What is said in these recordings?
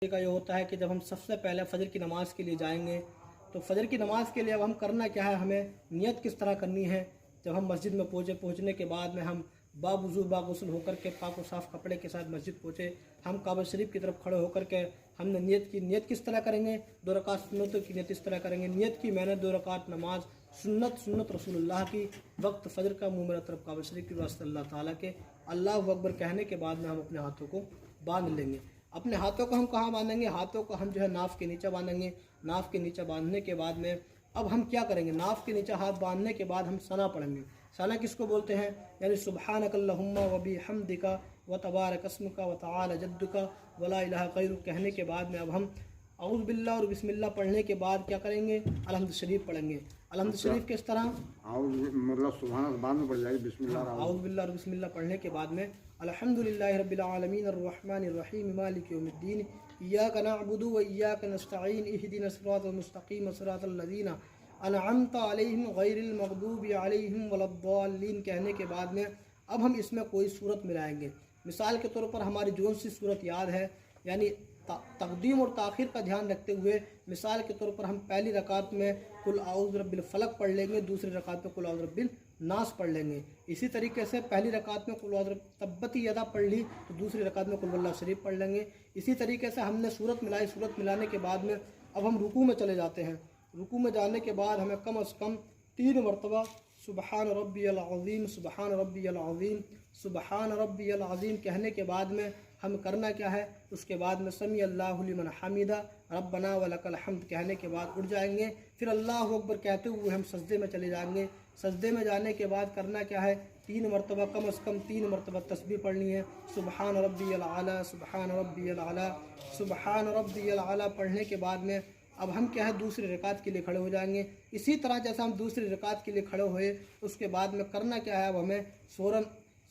का ये होता है कि जब हम सबसे पहले फ़जर की नमाज़ के लिए जाएंगे तो फ़जर की नमाज़ के लिए अब हम करना क्या है, हमें नियत किस तरह करनी है। जब हम मस्जिद में पहुँचने के बाद में हम बावुज़ू बागुसल होकर के पाक व साफ़ कपड़े के साथ मस्जिद पहुँचे, हम काबा शरीफ की तरफ खड़े होकर के हमने नियत किस तरह करेंगे, 2 रकात सुन्नतों की नियत इस तरह करेंगे। नियत की मैंने 2 रकात नमाज सुन्नत रसूलुल्लाह की, वक्त फ़जर का, मुँह मेरा तरफ काबा शरीफ की वास्ते अल्लाह ताला के, अल्लाहु अकबर कहने के बाद में हम अपने हाथों को बांध लेंगे। अपने हाथों को हम कहाँ बांधेंगे, हाथों को हम जो है नाफ के नीचे बांधेंगे। नाफ के नीचे बांधने के बाद में अब हम क्या करेंगे, नाफ के नीचे हाथ बांधने के बाद हम सना पढ़ेंगे। सना किसको बोलते हैं, यानी सुब्हानकल्लाहुम्मा व बिहम्दिका व तबारक अस्मुका व तआला जद्दुका व ला इलाहा गैरुक कहने के बाद में अब हम औज़ु बिल्लाह और बिस्मिल्लाह पढ़ने के बाद क्या करेंगे, अलहम्द शरीफ पढ़ेंगे। अलहम्द शरीफ किस तरह, मतलब सुभान बाद में पढ़ जाएगी बिस्मिल्लाह, औज़ु बिल्लाह और बिस्मिल्लाह पढ़ने के बाद में अल्हम्दुलिल्लाहि रब्बिल आलमीन अर्रहमानिर रहीम मालिकि यौमिद्दीन इय्याका नअबुदु व इय्याका नस्तईन इहदिनस सिरातल मुस्तकीम सिरातल लज़ीना अनअमता अलैहिम गैरिल मग़दूबि अलैहिम वलद्दाल्लीन कहने के बाद में अब हम इसमें कोई सूरत मिलाएंगे। मिसाल के तौर पर हमारी जो सी सूरत याद है, यानी तक़दीम और ताख़ीर का ध्यान रखते हुए मिसाल के तौर पर हम पहली रकात में कुल आऊज़ु रब्बिल फ़लक पढ़ लेंगे, दूसरी रकात में कुल आऊज़ु रब्बिल नास पढ़ लेंगे। इसी तरीके से पहली रकात में कुल आऊज़ु तब्बती यदा पढ़ ली तो दूसरी रकात में कुल वल्लाह शरीफ पढ़ लेंगे। इसी तरीके से हमने सूरत मिलाई, सूरत मिलाने के बाद में अब हम रुकू में चले जाते हैं। रुकू में जाने के बाद हमें कम अज़ कम 3 मरतबा सुबहान रब्बियल अज़ीम, सुबहान रब्बियल अज़ीम, सुबहान रब्बियल अज़ीम कहने के बाद में हम करना क्या है, उसके बाद में समी अल्लाहु लिमन हमीदा रब्बना व लकल हम्द कहने के बाद उठ जाएंगे। फिर अल्लाहु अकबर कहते हुए हम सजदे में चले जाएंगे। सजदे में जाने के बाद करना क्या है, 3 मरतबा कम अज़ कम 3 मरतबा तस्बीह पढ़नी है। सुबहान रब्बियल आला, सुबहान रब्बियल आला, सुबहान रब्बियल आला पढ़ने के बाद में अब हम क्या है, दूसरी रकात के लिए खड़े हो जाएंगे। इसी तरह जैसा हम दूसरी रकात के लिए खड़े हुए उसके बाद में करना क्या है, अब हमें फ़ौरन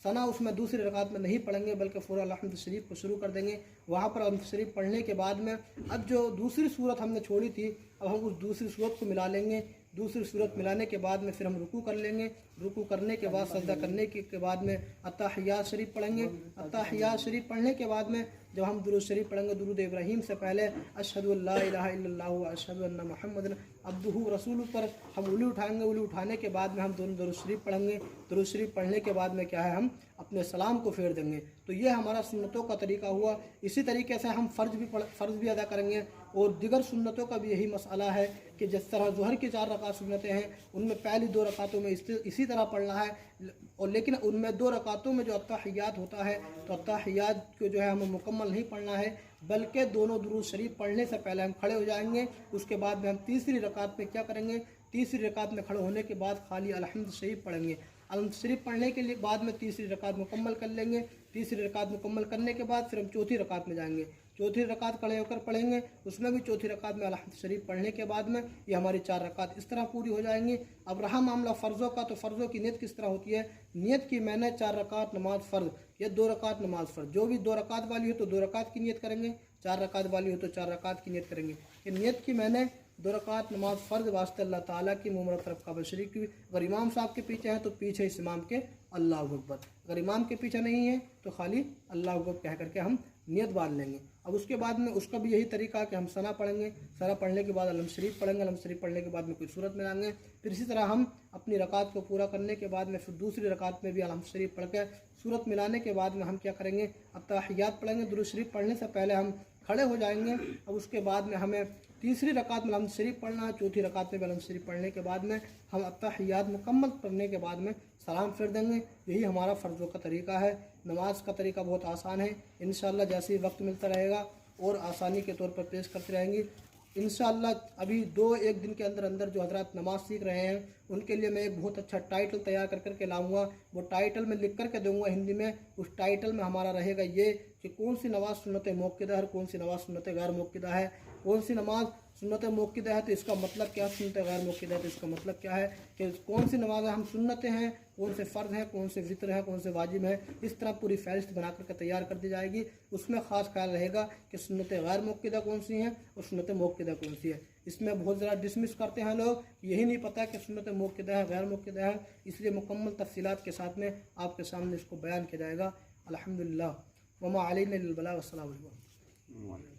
सना उसमें दूसरी रकात में नहीं पढ़ेंगे बल्कि फ़ौरन अलहम्द शरीफ को शुरू कर देंगे। वहाँ पर अलहम्द शरीफ पढ़ने के बाद में अब जो दूसरी सूरत हमने छोड़ी थी अब हम उस दूसरी सूरत को मिला लेंगे। दूसरी सूरत मिलाने के बाद में फिर हम रुकू कर लेंगे। रुकू करने के बाद सजदा करने के बाद में अत्तहियात शरीफ पढ़ेंगे। अत्तहियात शरीफ पढ़ने के बाद में जब हम दुरूद शरीफ पढ़ेंगे, दुरूद इब्राहीम से पहले अशहदु अल्ला इलाहा इल्लल्लाह व अशहदु अन्ना मुहम्मदन अब्दुहु व रसूलुहु पर हम उंगली उठाएंगे। उंगली उठाने के बाद में हम दोनों दुरूद शरीफ पढ़ेंगे। दुरूद शरीफ पढ़ने के बाद में क्या है, हम अपने सलाम को फेर देंगे। तो ये हमारा सुन्नतों का तरीका हुआ। इसी तरीके से हम फ़र्ज़ भी अदा करेंगे और दिगर सुन्नतों का भी यही मसला है कि जिस तरह ज़ुहर की 4 रकात सुन्नतें हैं उनमें पहली 2 रकातों में इसी तरह पढ़ना है, और लेकिन उनमें 2 रकातों में जो अत्तहियात होता है तो अत्तहियात को जो है हमें मुकम्मल नहीं पढ़ना है बल्कि दोनों दुरूद शरीफ पढ़ने से पहले हम खड़े हो जाएंगे। उसके बाद में हम तीसरी रकात में क्या करेंगे, तीसरी रकात में खड़े होने के बाद खाली अलहम्द शरीफ पढ़ेंगे। अलहम्द शरीफ पढ़ने के लिए बाद में तीसरी रकात मुकम्मल कर लेंगे। तीसरी रकात मुकम्मल करने के बाद फिर हम चौथी रकात में जाएंगे। चौथी रकात खड़े होकर पढ़ेंगे, उसमें भी चौथी रकात में अलहम्द शरीफ पढ़ने के बाद में ये हमारी 4 रकात इस तरह पूरी हो जाएंगी। अब रहा मामला फ़र्ज़ों का, तो फ़र्ज़ों की नियत किस तरह होती है। नियत की मैंने 4 रकात नमाज फ़र्ज़ या 2 रकात नमाज फ़र्ज़, जो भी 2 रकात वाली हो तो 2 रकात की नियत करेंगे, 4 रकात वाली हो तो 4 रकात की नियत करेंगे। ये नियत की मैंने 2 रकात नमाज फ़र्ज़ वास्ते अल्लाह ताला की, मुँह मेरा तरफ काबा शरीफ की। अगर इमाम साहब के पीछे हैं तो पीछे इस इमाम के अल्लाहु अकबर, अगर इमाम के पीछे नहीं है तो खाली अल्लाहु अकबर कह करके हम नियत बांध लेंगे। अब उसके बाद में उसका भी यही तरीका है कि हम सना पढ़ेंगे। सना पढ़ने के बाद अलहम्द शरीफ पढ़ेंगे। अलहम्द शरीफ पढ़ने के बाद में कोई सूरत मिलाएंगे। फिर इसी तरह हम अपनी रकात को पूरा करने के बाद में फिर दूसरी रकात में भी अलहम्द शरीफ पढ़ के सूरत मिलाने के बाद में हम क्या करेंगे, अत्तहियात पढ़ेंगे। दुरूद शरीफ पढ़ने से पहले हम खड़े हो जाएंगे। अब उसके बाद में हमें तीसरी रकात में अलहम्द शरीफ पढ़ना है। चौथी रकात में अलहम्द शरीफ पढ़ने के बाद में हम अत्तहियात मुकम्मल पढ़ने के बाद में सलाम फेर देंगे। यही हमारा फ़र्ज़ों का तरीका है। नमाज का तरीका बहुत आसान है। इंशाअल्लाह जैसे ही वक्त मिलता रहेगा और आसानी के तौर पर पेश करते रहेंगे। इंशाअल्लाह अभी 2-1 दिन के अंदर अंदर जो हज़रात नमाज सीख रहे हैं उनके लिए मैं एक बहुत अच्छा टाइटल तैयार कर करके लाऊंगा। वो टाइटल मैं लिख करके दूंगा हिंदी में। उस टाइटल में हमारा रहेगा ये कि कौन सी नमाज सुन्नत मौक़िदा है, कौन सी नमाज सुन्नत गैर मौक़िदा है, कौन सी नमाज सुन्नत मौक़िदा है तो इसका मतलब क्या है, सुन्नत गैर मौक़िदा है तो इसका मतलब क्या है, कि कौन सी नमाज़ें हम सुन्नतें हैं, कौन से फ़र्ज़ हैं, कौन से वितर हैं, कौन से वाजिब हैं। इस तरह पूरी फ़हरिस्त बना करके तैयार कर दी जाएगी। उसमें ख़ास ख्याल रहेगा कि सुन्नत गैर मौक़िदा कौन सी हैं और सुन्नत मौक़िदा कौन सी है। इसमें बहुत ज़्यादा डिसमिस करते हैं लोग, यही नहीं पता कि सुन्नत मौक़िदा है गैर मौक़िदा है, इसलिए मुकम्मल तफ़सीलात के साथ में आपके सामने इसको बयान किया जाएगा। अल्हम्दुलिल्लाह व मा अलैना इल्लल बलाग। अस्सलामु अलैकुम।